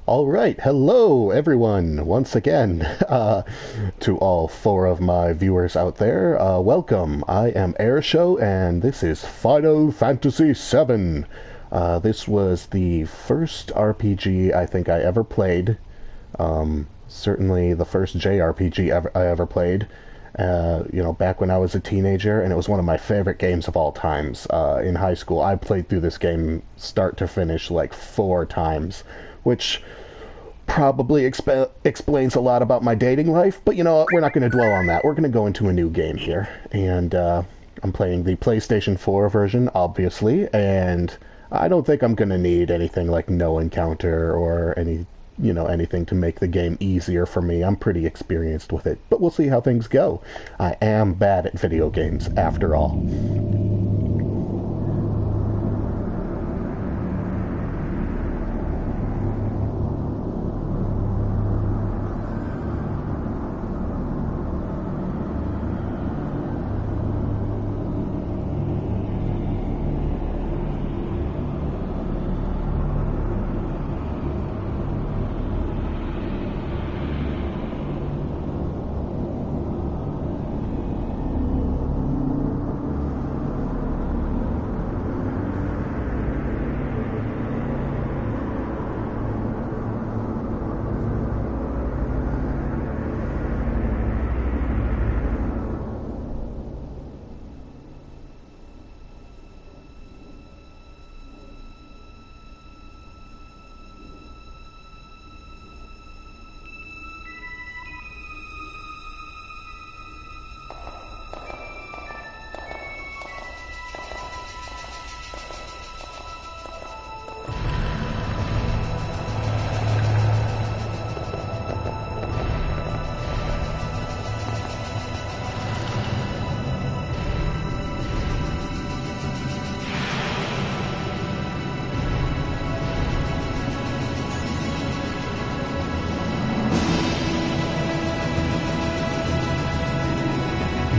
All right, hello everyone, once again, to all four of my viewers out there. Welcome. I am Airshow, and this is Final Fantasy VII. This was the first RPG I think I ever played. Certainly the first JRPG I ever played. Back when I was a teenager, and it was one of my favorite games of all times. In high school, I played through this game start to finish like 4 times, which probably explains a lot about my dating life, but you know what, we're not going to dwell on that. We're going to go into a new game here, and I'm playing the PlayStation 4 version, obviously, and I don't think I'm going to need anything like no encounter or anything to make the game easier for me. I'm pretty experienced with it, but we'll see how things go. I am bad at video games, after all.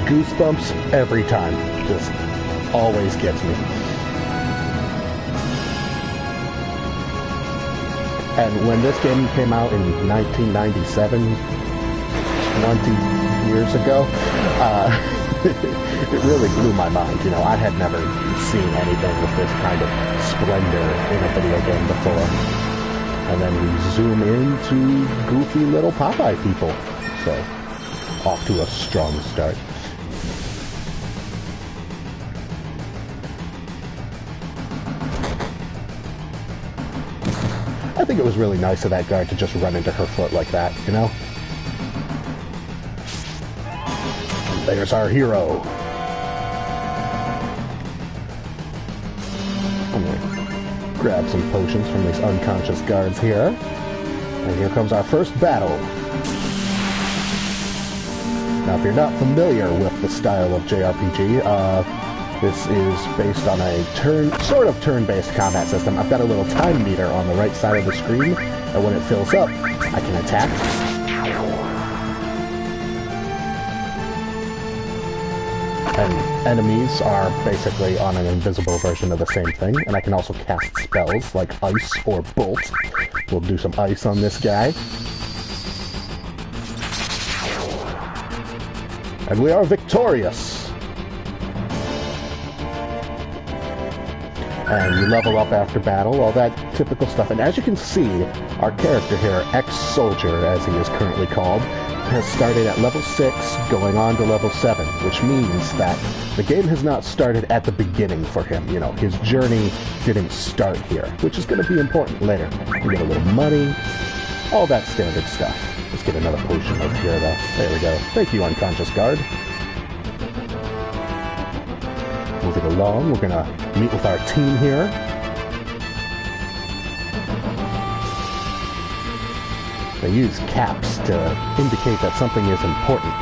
Goosebumps every time. Just always gets me. And when this game came out in 1997, 20 years ago, it really blew my mind. You know, I had never seen anything with this kind of splendor in a video game before. And then we zoom into goofy little Popeye people. So, off to a strong start. I think it was really nice of that guard to just run into her foot like that, you know? And there's our hero. I'm gonna grab some potions from these unconscious guards here. And here comes our first battle. Now, if you're not familiar with the style of JRPG, this is based on a turn-based combat system. I've got a little time meter on the right side of the screen, and when it fills up, I can attack. And enemies are basically on an invisible version of the same thing, and I can also cast spells like Ice or Bolt. We'll do some ice on this guy. And we are victorious! And you level up after battle, all that typical stuff. And as you can see, our character here, ex-soldier, as he is currently called, has started at level 6, going on to level 7, which means that the game has not started at the beginning for him. You know, his journey didn't start here, which is going to be important later. We get a little money, all that standard stuff. Let's get another potion over here, though. There we go. Thank you, unconscious guard. Moving along, we're gonna meet with our team here. They use caps to indicate that something is important.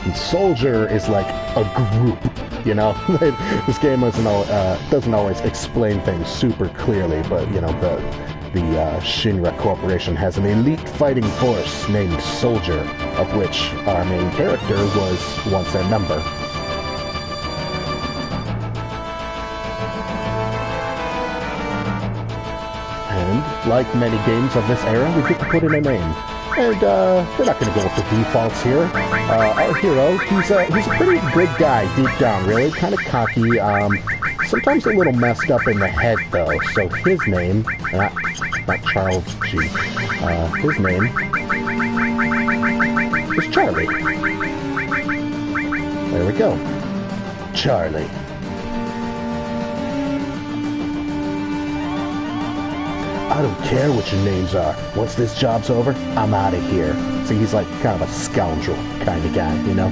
And soldier is like a group, you know? This game doesn't always explain things super clearly, but, you know, the Shinra Corporation has an elite fighting force named Soldier, of which our main character was once a member. And like many games of this era, we get to put in a name. And we're not going to go with the defaults here. Our hero, he's a pretty good guy deep down, really. Kind of cocky, sometimes a little messed up in the head, though. So his name, not Charles G. His name is Charlie. There we go. Charlie. I don't care what your names are. Once this job's over, I'm out of here. See, he's like kind of a scoundrel kind of guy, you know?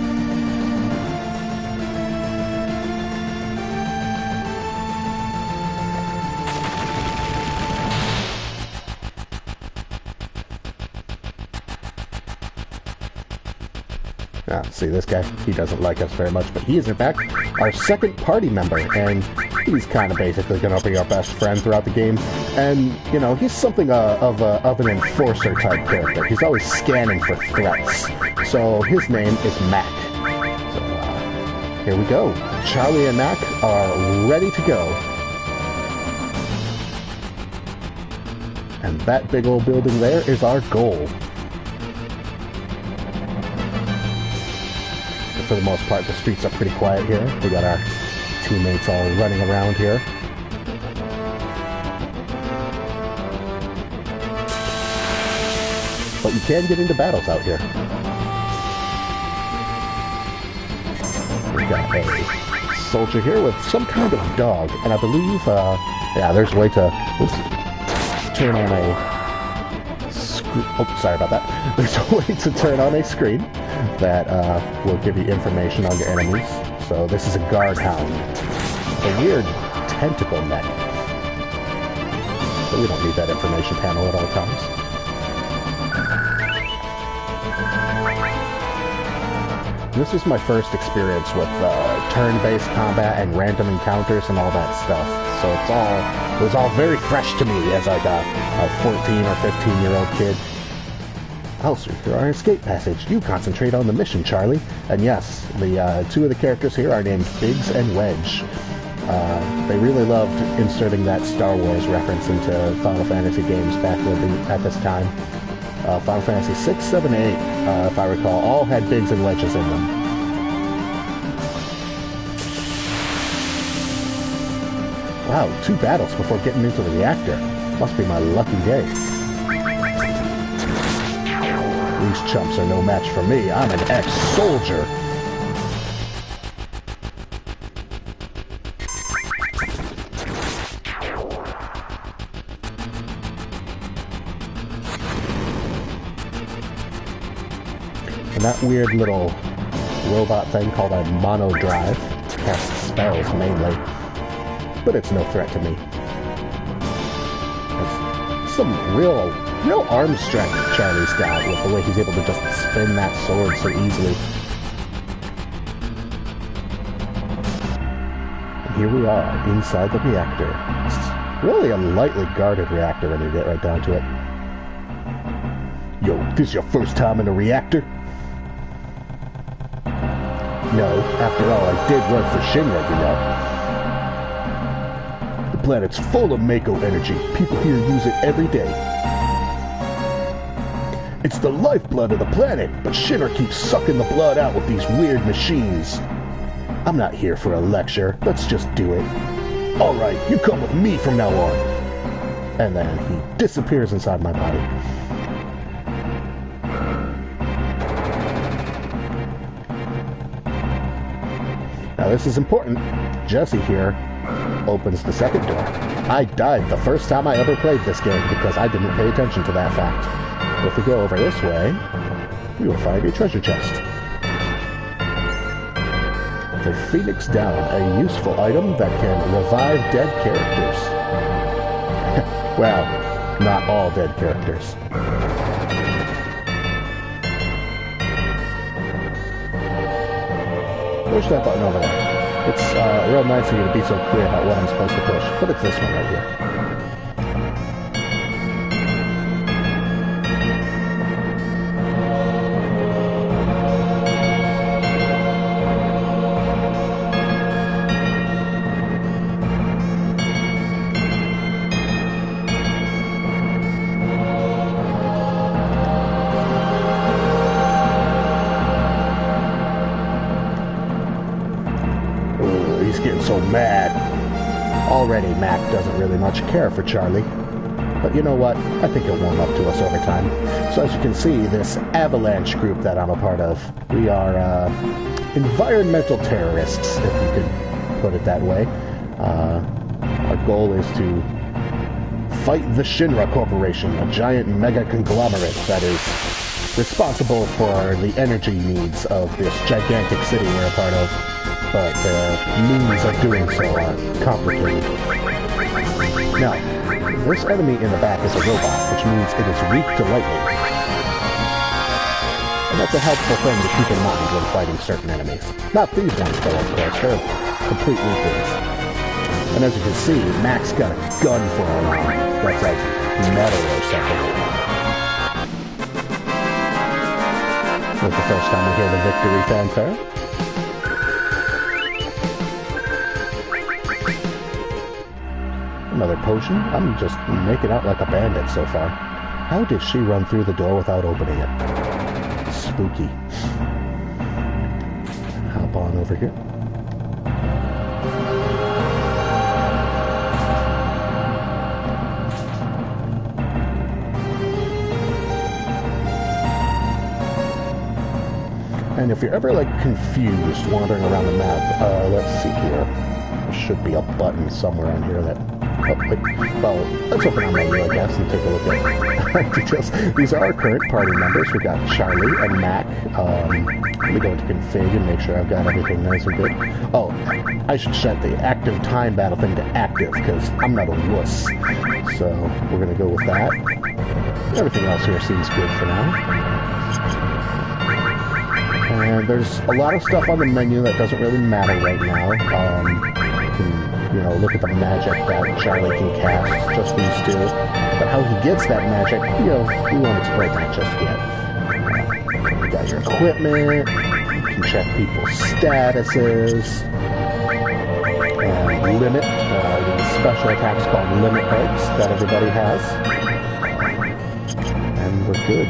See, this guy, he doesn't like us very much, but he is, in fact, our second party member, and he's kind of basically going to be our best friend throughout the game. And, you know, he's something of an enforcer type character. He's always scanning for threats. So his name is Mac. So, here we go. Charlie and Mac are ready to go. And that big old building there is our goal. For the most part, the streets are pretty quiet here. We got our teammates all running around here. But you can get into battles out here. We got a soldier here with some kind of dog, and I believe, yeah, there's a way to turn on a screen. Oh, sorry about that. There's a way to turn on a screen that will give you information on your enemies. So this is a guard hound. A weird tentacle neck. But we don't need that information panel at all times. This was my first experience with turn-based combat and random encounters and all that stuff. So it was all very fresh to me as like a 14 or 15-year-old kid. Also, through our escape passage, you concentrate on the mission, Charlie. And yes, the two of the characters here are named Biggs and Wedge. They really loved inserting that Star Wars reference into Final Fantasy games back at this time. Final Fantasy 6, 7, 8, if I recall, all had Biggs and Wedges in them. Wow, 2 battles before getting into the reactor. Must be my lucky day. These chumps are no match for me. I'm an ex-soldier. And that weird little robot thing called a mono drive casts spells mainly, but it's no threat to me. It's some real arm strength Charlie's got with the way he's able to just spin that sword so easily. And here we are inside the reactor. It's really a lightly guarded reactor when you get right down to it. Yo, this your first time in a reactor? No, after all, I did work for Shinra, you know. The planet's full of Mako energy. People here use it every day. It's the lifeblood of the planet, but Shinra keeps sucking the blood out with these weird machines. I'm not here for a lecture. Let's just do it. Alright, you come with me from now on. And then he disappears inside my body. Now this is important. Jesse here opens the second door. I died the first time I ever played this game because I didn't pay attention to that fact. If we go over this way, we will find a treasure chest. The Phoenix Down, a useful item that can revive dead characters. Well, not all dead characters. Push that button over there. It's real nice of you to be so clear about what I'm supposed to push, but it's this one right here. Already, Mac doesn't really much care for Charlie. But you know what? I think it'll warm up to us over time. So as you can see, this avalanche group that I'm a part of, we are environmental terrorists, if you could put it that way. Our goal is to fight the Shinra Corporation, a giant mega conglomerate that is responsible for the energy needs of this gigantic city we're a part of. But the means of doing so are complicated. Now, this enemy in the back is a robot, which means it is weak to lightning. And that's a helpful thing to keep in mind when fighting certain enemies. Not these ones, though, of course. They're complete weaklings. And as you can see, Mac's got a gun for an arm that's like metal or something. This is the first time we hear the victory fanfare. Another potion? I'm just making out like a bandit so far. How did she run through the door without opening it? Spooky. Hop on over here. And if you're ever, like, confused wandering around the map, let's see here. There should be a button somewhere on here that... Oh, wait. Well, let's open our menu, I guess, and take a look at details. These are our current party members. We got Charlie and Mac. Let me go into config and make sure I've got everything nice and good. Oh, I should set the active time battle thing to active, because I'm not a wuss. So, we're going to go with that. Everything else here seems good for now. And there's a lot of stuff on the menu that doesn't really matter right now. You can, you know, look at the magic that Charlie can cast, just these two. But how he gets that magic, you know, we won't explain that just yet. You got your equipment, you can check people's statuses, and limit, the special attacks called limit breaks that everybody has. And we're good.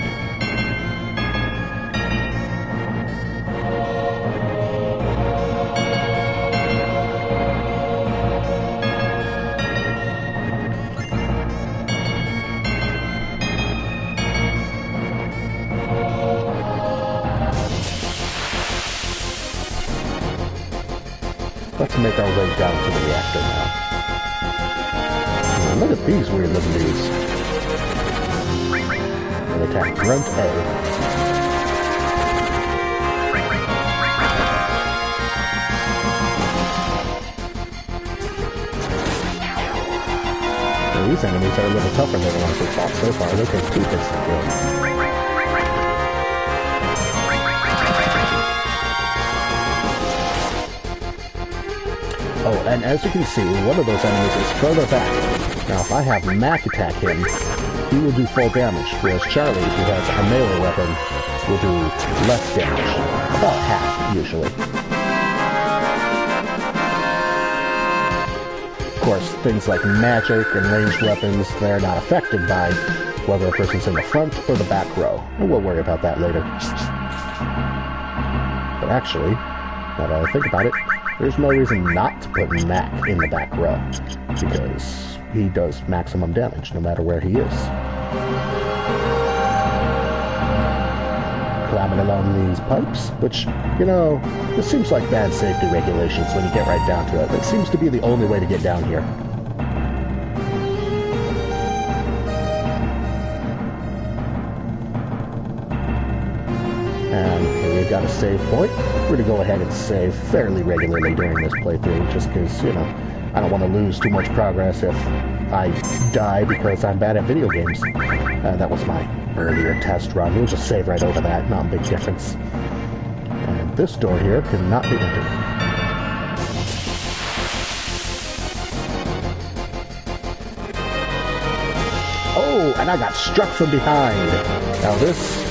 Let's make our way down to the reactor now. And look at these weird looking dudes. They attack Grunt A. Now, these enemies are a little tougher than the ones we've fought so far. They take 2 hits to kill. Oh, and as you can see, one of those enemies is further back. Now, if I have Mac attack him, he will do full damage, whereas Charlie, who has a melee weapon, will do less damage. About half, usually. Of course, things like magic and ranged weapons, they're not affected by whether a person's in the front or the back row. And we'll worry about that later. But actually, now that I think about it, there's no reason not to put Mac in the back row, because he does maximum damage no matter where he is. Climbing along these pipes, which, you know, this seems like bad safety regulations when you get right down to it. It seems to be the only way to get down here. And we've got a save point. We're going to go ahead and save fairly regularly during this playthrough, just because, you know, I don't want to lose too much progress if I die because I'm bad at video games. That was my earlier test run. We'll just save right over that, not a big difference. And this door here cannot be entered. Oh, and I got struck from behind. Now this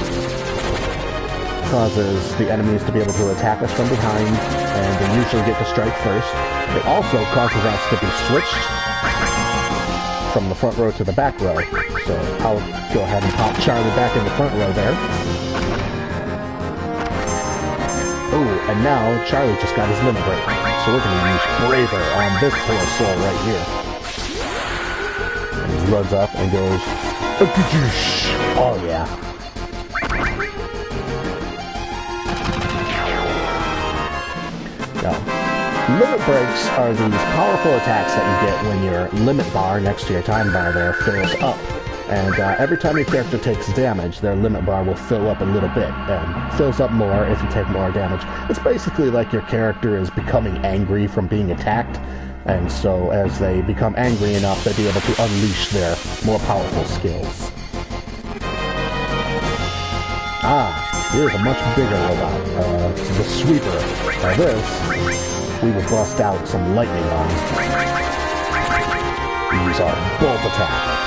causes the enemies to be able to attack us from behind, and they usually get to strike first. It also causes us to be switched from the front row to the back row. So I'll go ahead and pop Charlie back in the front row there. Oh, and now Charlie just got his limit break. So so we're going to use Braver on this poor soul right here. And he runs up and goes, oh yeah. Now, limit breaks are these powerful attacks that you get when your limit bar next to your time bar there fills up. And every time your character takes damage, their limit bar will fill up a little bit, and fills up more if you take more damage. It's basically like your character is becoming angry from being attacked, and so as they become angry enough, they'll be able to unleash their more powerful skills. Here's a much bigger robot, the Sweeper. Now this, we will bust out some lightning on. Use our Bolt attack.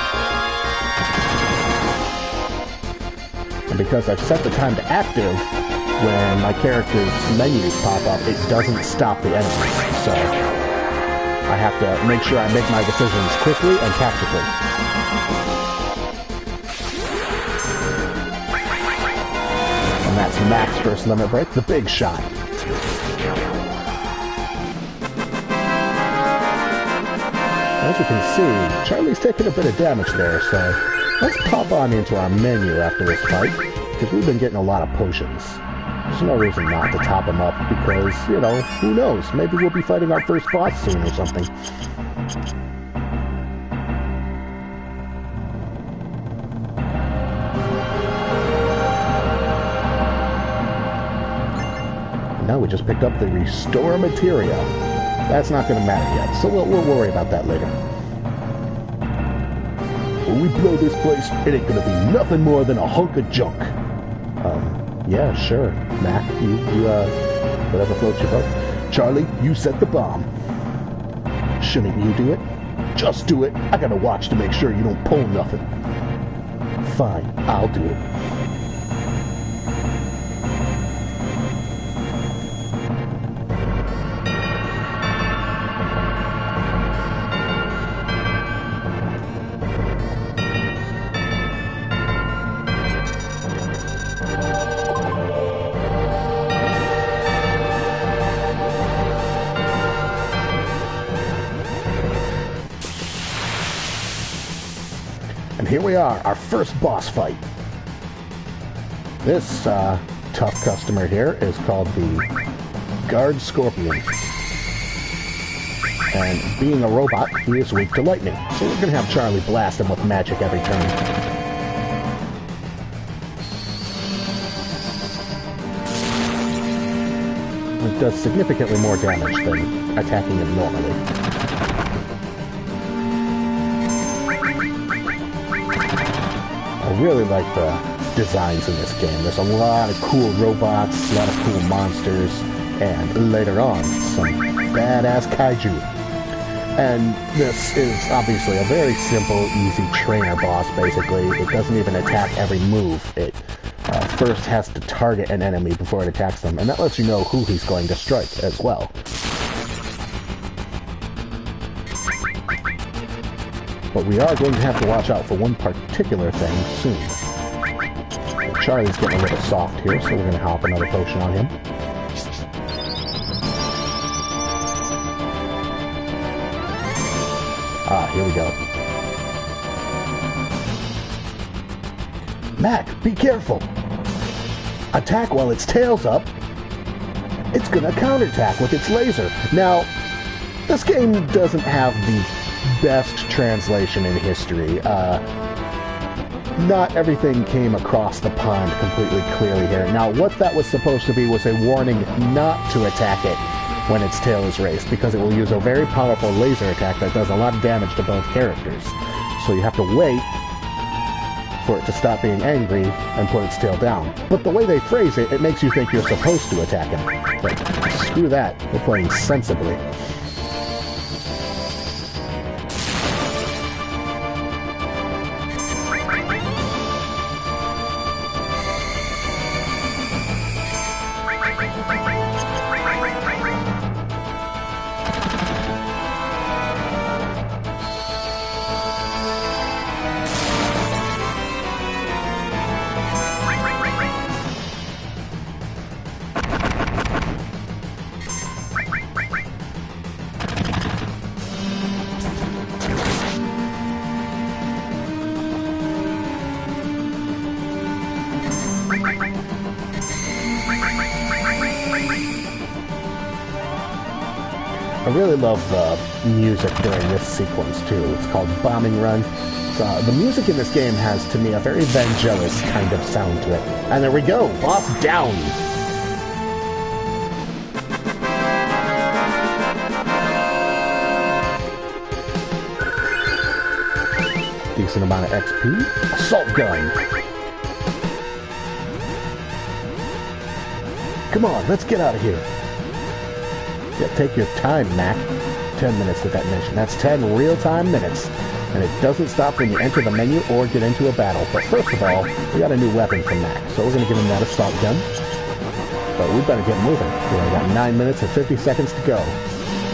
And because I've set the time to active, when my character's menus pop up, it doesn't stop the enemy. So I have to make sure I make my decisions quickly and tactically. And that's Mac's first limit break, the big shot. As you can see, Charlie's taking a bit of damage there, so let's pop on into our menu after this fight, because we've been getting a lot of potions. There's no reason not to top them up, because, you know, who knows? Maybe we'll be fighting our first boss soon or something. And now we just picked up the Restore Materia. That's not going to matter yet, so we'll worry about that later. When we blow this place, it ain't gonna be nothing more than a hunk of junk. Yeah, sure. Mac, you whatever floats your boat. Charlie, you set the bomb. Shouldn't you do it? Just do it. I gotta watch to make sure you don't pull nothing. Fine, I'll do it. And here we are, our first boss fight. This tough customer here is called the Guard Scorpion. And being a robot, he is weak to lightning. So we're going to have Charlie blast him with magic every turn. It does significantly more damage than attacking him normally. I really like the designs in this game. There's a lot of cool robots, a lot of cool monsters, and later on, some badass kaiju. And this is obviously a very simple, easy trainer boss, basically. It doesn't even attack every move. It first has to target an enemy before it attacks them, and that lets you know who he's going to strike as well. But we are going to have to watch out for one particular thing soon. Charlie's getting a little soft here, so we're going to hop another potion on him. Here we go. Mac, be careful! Attack while its tail's up. It's going to counterattack with its laser. Now, this game doesn't have the best translation in history. Not everything came across the pond completely clearly here. Now, what that was supposed to be was a warning not to attack it when its tail is raised, because it will use a very powerful laser attack that does a lot of damage to both characters. So you have to wait for it to stop being angry and put its tail down. But the way they phrase it, it makes you think you're supposed to attack him. But screw that, we're playing sensibly. really love the music during this sequence, too. It's called Bombing Run. The music in this game has, to me, a very Vangelis kind of sound to it. And there we go! Boss down! Decent amount of XP. Assault gun! Come on, let's get out of here! Yeah, take your time, Mac. 10 minutes to detonation. That's 10 real-time minutes. And it doesn't stop when you enter the menu or get into a battle. But first of all, we got a new weapon from Mac, so we're going to give him that assault gun. But we better get moving. We only got 9 minutes and 50 seconds to go.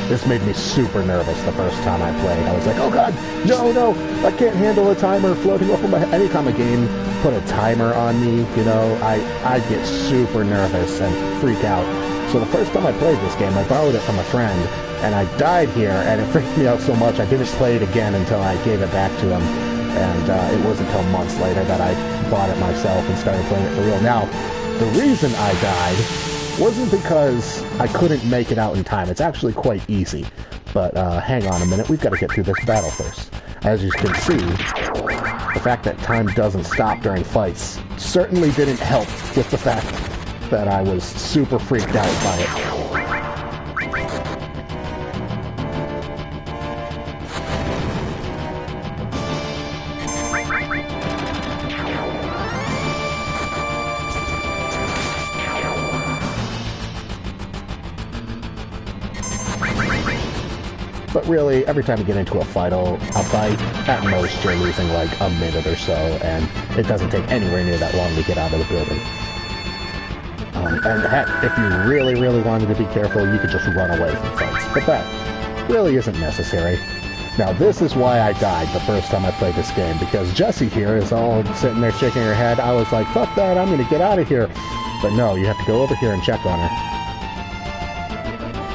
This made me super nervous the first time I played. I was like, oh god, no, I can't handle a timer floating over my head. Anytime a game put a timer on me, you know, I'd get super nervous and freak out. So the first time I played this game, I borrowed it from a friend, and I died here, and it freaked me out so much I didn't play it again until I gave it back to him. And it wasn't until months later that I bought it myself and started playing it for real. Now, the reason I died wasn't because I couldn't make it out in time. It's actually quite easy. But hang on a minute, we've got to get through this battle first. As you can see, the fact that time doesn't stop during fights certainly didn't help with the fact that I was super freaked out by it. But really, every time you get into a fight, at most you're losing like a minute or so, and it doesn't take anywhere near that long to get out of the building. And heck, if you really, really wanted to be careful, you could just run away from fights. But that really isn't necessary. Now, this is why I died the first time I played this game, because Jessie here is all sitting there shaking her head. I was like, fuck that, I'm gonna get out of here. But no, you have to go over here and check on her.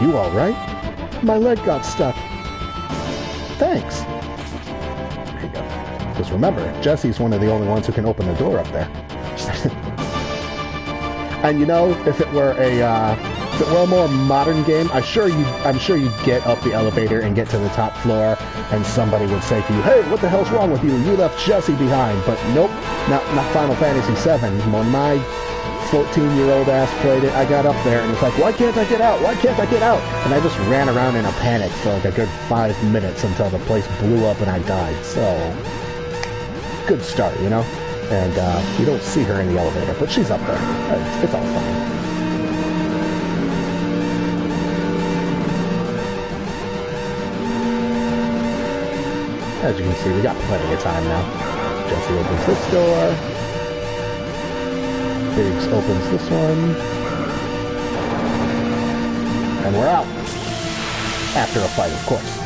You alright? My leg got stuck. Thanks. There you go. Because remember, Jessie's one of the only ones who can open the door up there. And you know, if it were a more modern game, I'm sure you'd get up the elevator and get to the top floor, and somebody would say to you, "Hey, what the hell's wrong with you? You left Jessie behind." But nope, not Final Fantasy VII. When my 14-year-old ass played it, I got up there and it's like, why can't I get out? Why can't I get out? And I just ran around in a panic for like a good 5 minutes until the place blew up and I died. So, good start, you know? And you don't see her in the elevator, but she's up there. It's all fine. As you can see, we got plenty of time now. Jessie opens this door. Biggs opens this one. And we're out. After a fight, of course.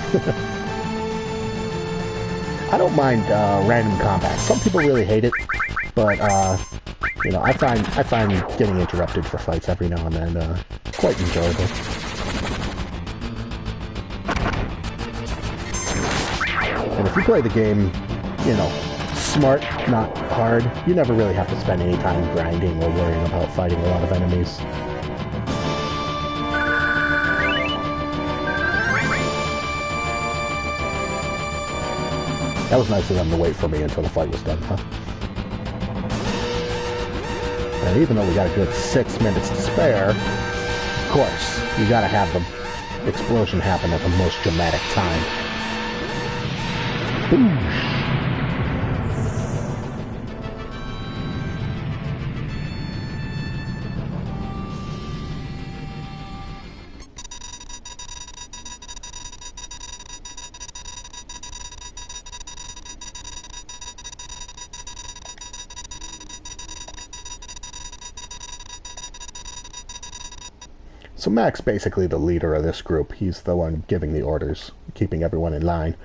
I don't mind random combat. Some people really hate it, but you know, I find getting interrupted for fights every now and then quite enjoyable. And if you play the game, you know, smart, not hard, you never really have to spend any time grinding or worrying about fighting a lot of enemies. That was nice of them to wait for me until the fight was done, huh? And even though we got a good 6 minutes to spare, of course, you gotta have the explosion happen at the most dramatic time. Boosh! So Mac's basically the leader of this group. He's the one giving the orders, keeping everyone in line.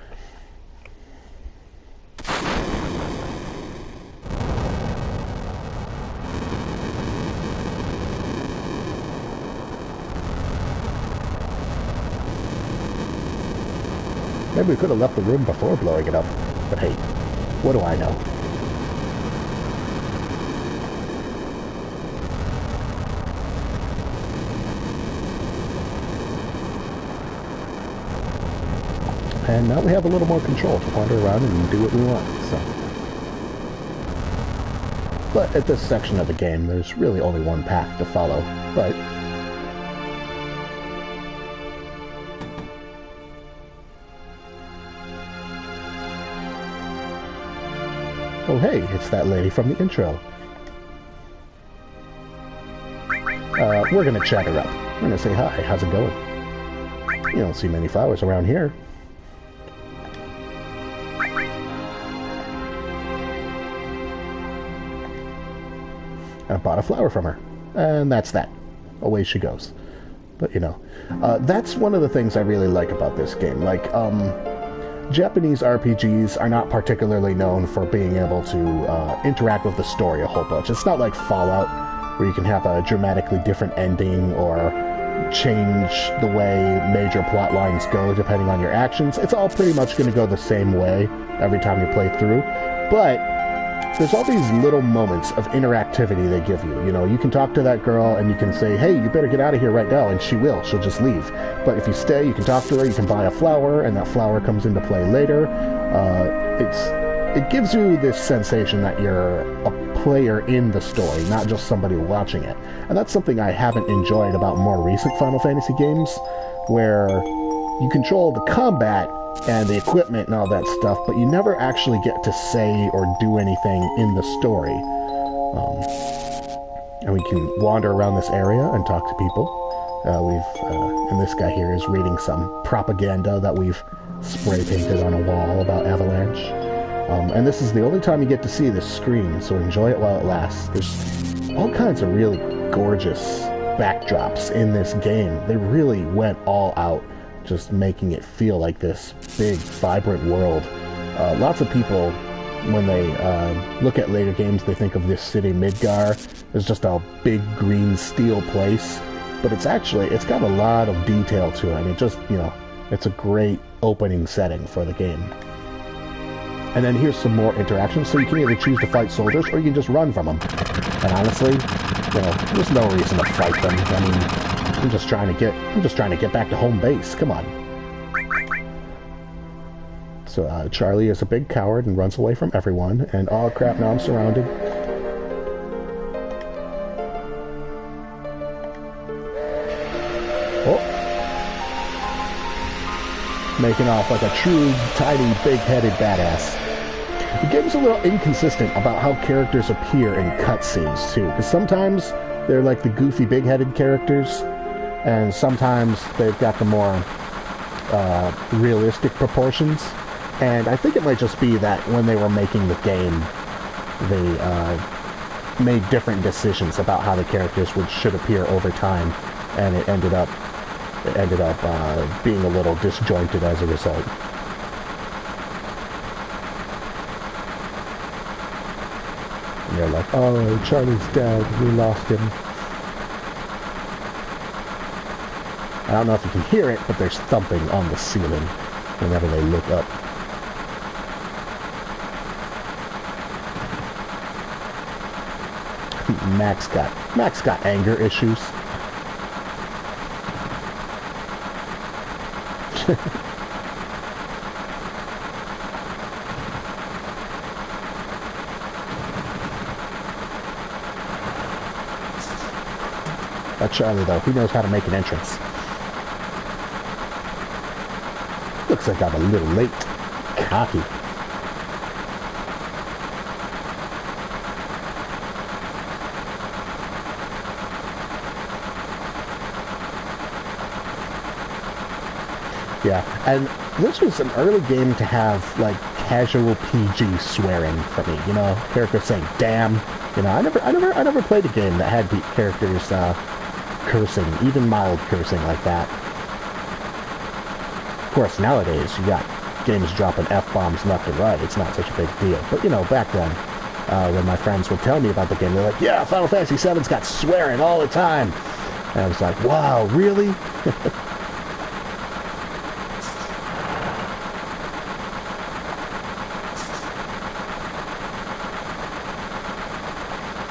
Maybe we could have left the room before blowing it up. But hey, what do I know? And now we have a little more control to wander around and do what we want, so. But at this section of the game, there's really only one path to follow, right? Oh hey, it's that lady from the intro. We're gonna chat her up. We're gonna say hi, how's it going? You don't see many flowers around here. I bought a flower from her. And that's that. Away she goes. But, you know, that's one of the things I really like about this game. Like, Japanese RPGs are not particularly known for being able to interact with the story a whole bunch. It's not like Fallout, where you can have a dramatically different ending or change the way major plot lines go depending on your actions. It's all pretty much going to go the same way every time you play through. But there's all these little moments of interactivity they give you. You know, you can talk to that girl and you can say, hey, you better get out of here right now, and she will. She'll just leave. But if you stay, you can talk to her, you can buy a flower, and that flower comes into play later. It gives you this sensation that you're a player in the story, not just somebody watching it. And that's something I haven't enjoyed about more recent Final Fantasy games, where you control the combat and the equipment and all that stuff, but you never actually get to say or do anything in the story. And we can wander around this area and talk to people. And this guy here is reading some propaganda that we've spray painted on a wall about Avalanche. And this is the only time you get to see this screen, so enjoy it while it lasts. There's all kinds of really gorgeous backdrops in this game. They really went all out, just making it feel like this big, vibrant world. Lots of people, when they look at later games, they think of this city, Midgar, as just a big green steel place. But it's got a lot of detail to it, and it just, you know, it's a great opening setting for the game. And then here's some more interactions, so you can either choose to fight soldiers, or you can just run from them. And honestly, you know, there's no reason to fight them. I mean, I'm just trying to get back to home base. Come on. So Charlie is a big coward and runs away from everyone. And oh crap! Now I'm surrounded. Oh, making off like a true, tiny, big-headed badass. The game's a little inconsistent about how characters appear in cutscenes too, because sometimes they're like the goofy, big-headed characters, and sometimes they've got the more realistic proportions. And I think it might just be that when they were making the game, they made different decisions about how the characters should appear over time, and it ended up being a little disjointed as a result. And they're like, oh, Charlie's dead, we lost him. I don't know if you can hear it, but there's thumping on the ceiling whenever they look up. Max got anger issues. That Charlie, though, he knows how to make an entrance. Looks like I'm a little late. Cocky. Yeah, and this was an early game to have, like, casual PG swearing for me, you know, characters saying damn. You know, I never played a game that had characters cursing, even mild cursing like that. Of course, nowadays you got games dropping F-bombs left and right. It's not such a big deal. But, you know, back then, when my friends would tell me about the game, they're like, yeah, Final Fantasy VII's got swearing all the time. And I was like, wow, really?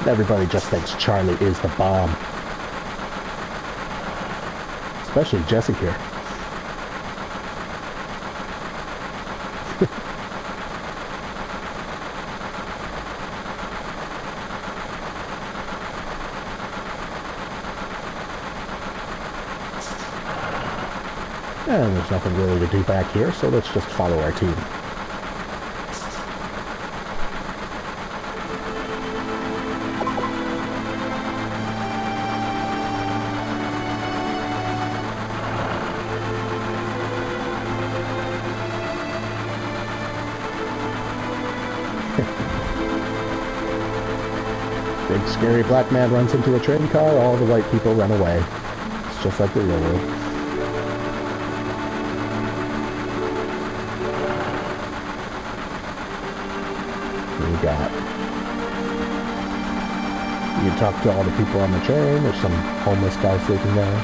Everybody just thinks Charlie is the bomb. Especially Jesse here. And there's nothing really to do back here, so let's just follow our team. Big scary black man runs into a train car, all the white people run away. It's just like the real world. You talk to all the people on the train. There's some homeless guy sleeping there.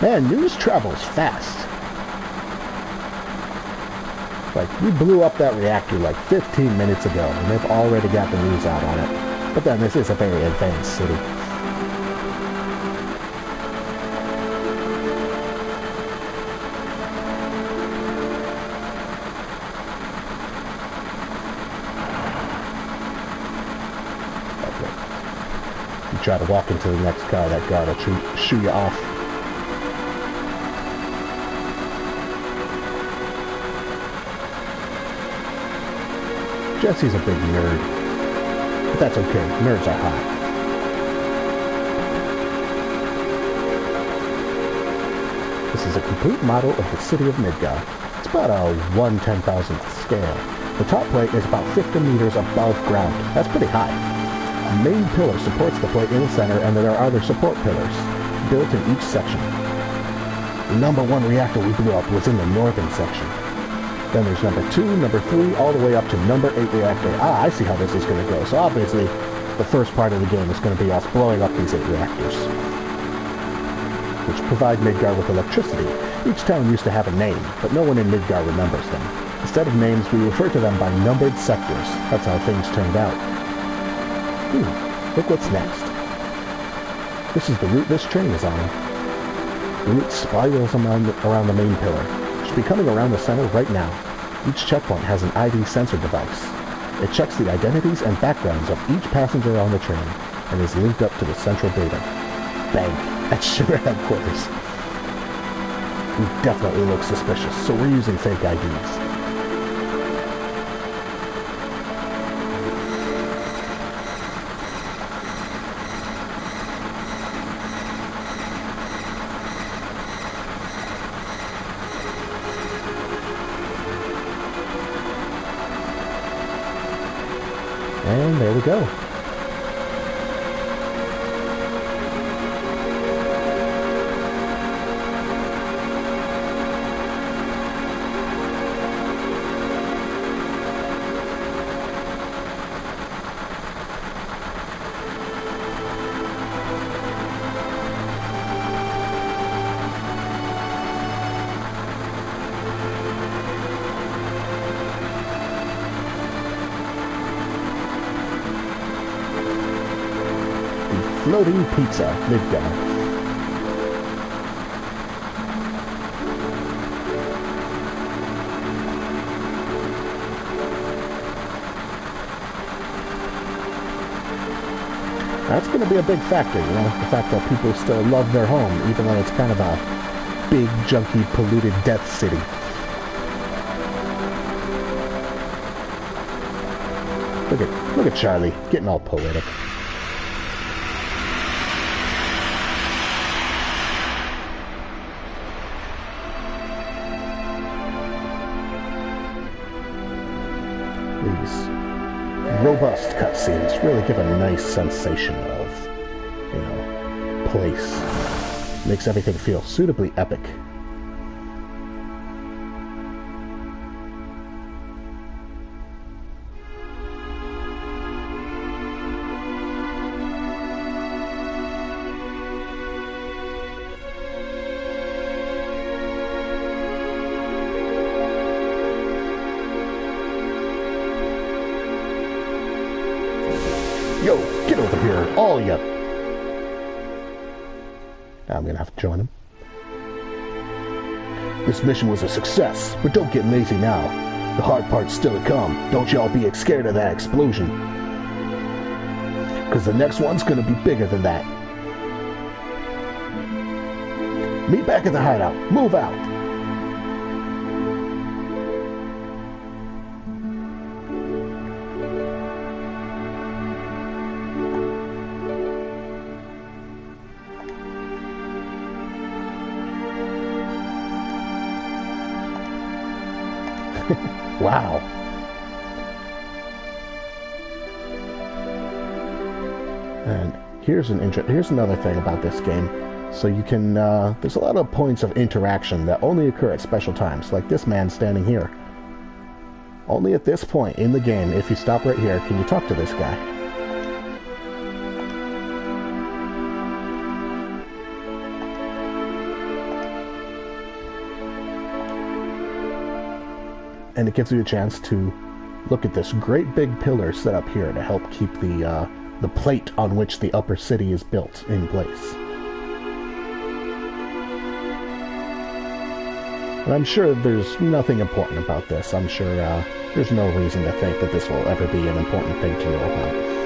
Man, news travels fast. Like, we blew up that reactor like 15 minutes ago, and they've already got the news out on it. But then this is a very advanced city. Try to walk into the next car, that guard will shoo you off. Jesse's a big nerd, but that's okay, nerds are hot. This is a complete model of the city of Midgar. It's about a 1/10,000th scale. The top plate is about 50 meters above ground. That's pretty high. A main pillar supports the plate in the center, and there are other support pillars built in each section. The number 1 reactor we blew up was in the northern section. Then there's number 2, number 3, all the way up to number 8 reactor. Ah, I see how this is going to go. So obviously, the first part of the game is going to be us blowing up these 8 reactors, which provide Midgar with electricity. Each town used to have a name, but no one in Midgar remembers them. Instead of names, we refer to them by numbered sectors. That's how things turned out. Look what's next. This is the route this train is on. The route spirals around the main pillar. It should be coming around the center right now. Each checkpoint has an ID sensor device. It checks the identities and backgrounds of each passenger on the train and is linked up to the central data. Bang! That's Sugar Headquarters. We definitely look suspicious, so we're using fake IDs. And there we go. Floating pizza, Midgar. That's going to be a big factor, you know, the fact that people still love their home, even though it's kind of a big, junky, polluted death city. Look at Charlie, getting all poetic. Robust cutscenes really give a nice sensation of, you know, place. Makes everything feel suitably epic. Yo, get over here, all ya! I'm gonna have to join him. This mission was a success, but don't get lazy now. The hard part's still to come. Don't y'all be scared of that explosion. Because the next one's gonna be bigger than that. Meet back at the hideout. Move out. Wow. And here's another thing about this game. So you can, there's a lot of points of interaction that only occur at special times, like this man standing here. Only at this point in the game, if you stop right here, can you talk to this guy. And it gives you a chance to look at this great big pillar set up here to help keep the plate on which the upper city is built in place. And I'm sure there's nothing important about this. I'm sure there's no reason to think that this will ever be an important thing to know about.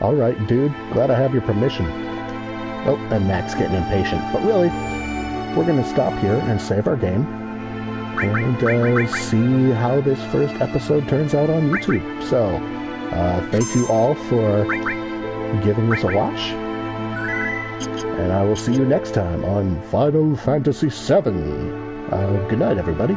Alright, dude. Glad I have your permission. Oh, and Mac's getting impatient. But really, we're going to stop here and save our game. And see how this first episode turns out on YouTube. So, thank you all for giving this a watch. And I will see you next time on Final Fantasy VII. Good night, everybody.